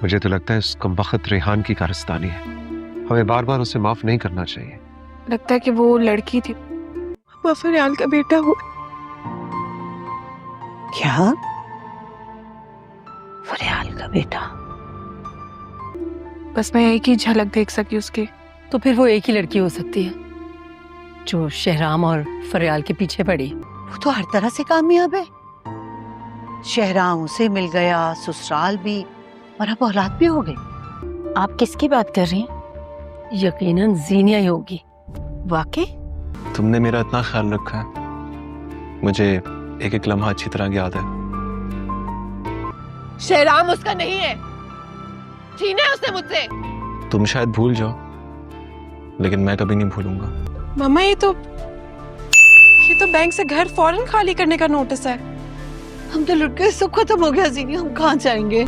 मुझे तो लगता है इस कमबख्त रेहान की कारस्तानी है। हमें बार बार उसे माफ नहीं करना चाहिए। लगता है कि वो लड़की थी, वो फरियाल का बेटा हुआ। क्या? फरियाल का बेटा? बस मैं एक ही झलक देख सकी उसकी। तो फिर वो एक ही लड़की हो सकती है जो शहराम और फरियाल के पीछे पड़ी। वो तो हर तरह से कामयाब है। शहराम उसे मिल गया, ससुराल भी, और अब औलाद भी हो गई। आप किसकी बात कर रही हैं? यकीनन जीनिया ही होगी। वाकई? तुमने मेरा इतना ख्याल रखा है, मुझे एक एक लम्हा अच्छी तरह याद है। शहराम उसका नहीं है, छीना है उसने मुझसे। तुम शायद भूल जाओ, लेकिन मैं कभी नहीं भूलूंगा। मम्मा ये तो बैंक से घर फौरन खाली करने का नोटिस है। हम तो लुट गए, सब खत्म हो गया जीनी, हम कहाँ जाएंगे?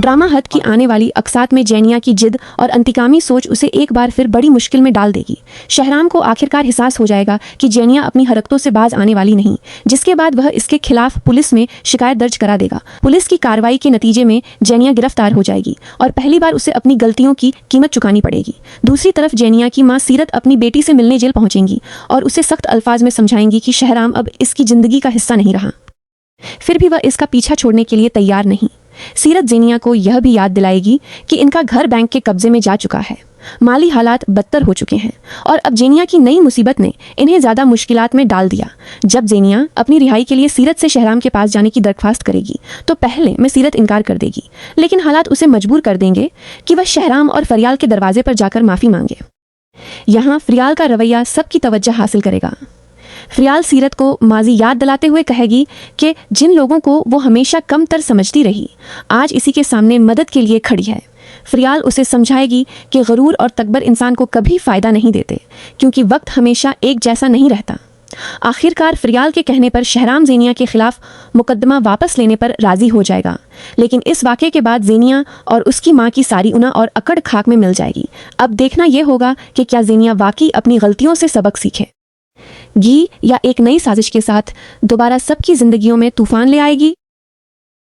ड्रामा हद की आने वाली अकसात में जैनिया की जिद और अंतिकामी सोच उसे एक बार फिर बड़ी मुश्किल में डाल देगी। शहराम को आखिरकार एहसास हो जाएगा कि जैनिया अपनी हरकतों से बाज आने वाली नहीं, जिसके बाद वह इसके खिलाफ पुलिस में शिकायत दर्ज करा देगा। पुलिस की कार्रवाई के नतीजे में जैनिया गिरफ्तार हो जाएगी और पहली बार उसे अपनी गलतियों की कीमत चुकानी पड़ेगी। दूसरी तरफ जैनिया की माँ सीरत अपनी बेटी से मिलने जेल पहुंचेंगी और उसे सख्त अल्फाज में समझाएंगी कि शहराम अब इसकी जिंदगी का हिस्सा नहीं रहा। फिर भी वह इसका पीछा छोड़ने के लिए तैयार नहीं। सीरत जेनिया को यह भी याद दिलाएगी कि इनका घर बैंक के कब्जे में जा चुका है, माली हालात बदतर हो चुके हैं और अब जेनिया की नई मुसीबत ने इन्हें ज़्यादा मुश्किलात में डाल दिया। जब जेनिया अपनी रिहाई के लिए सीरत से शहराम के पास जाने की दरख्वास्त करेगी तो पहले में सीरत इनकार कर देगी, लेकिन हालात उसे मजबूर कर देंगे कि वह शहराम और फरियाल के दरवाजे पर जाकर माफ़ी मांगे। यहाँ फरियाल का रवैया सबकी तवज्जो हासिल करेगा। फरियाल सीरत को माजी याद दिलाते हुए कहेगी कि जिन लोगों को वो हमेशा कमतर समझती रही, आज इसी के सामने मदद के लिए खड़ी है। फरियाल उसे समझाएगी कि गरूर और तकबर इंसान को कभी फ़ायदा नहीं देते, क्योंकि वक्त हमेशा एक जैसा नहीं रहता। आखिरकार फरियाल के कहने पर शहराम जेनिया के खिलाफ मुकदमा वापस लेने पर राजी हो जाएगा, लेकिन इस वाक़े के बाद जेनिया और उसकी माँ की सारी उना और अकड़ खाक में मिल जाएगी। अब देखना यह होगा कि क्या जेनिया वाकई अपनी गलतियों से सबक सीखे घी या एक नई साजिश के साथ दोबारा सबकी जिंदगियों में तूफान ले आएगी।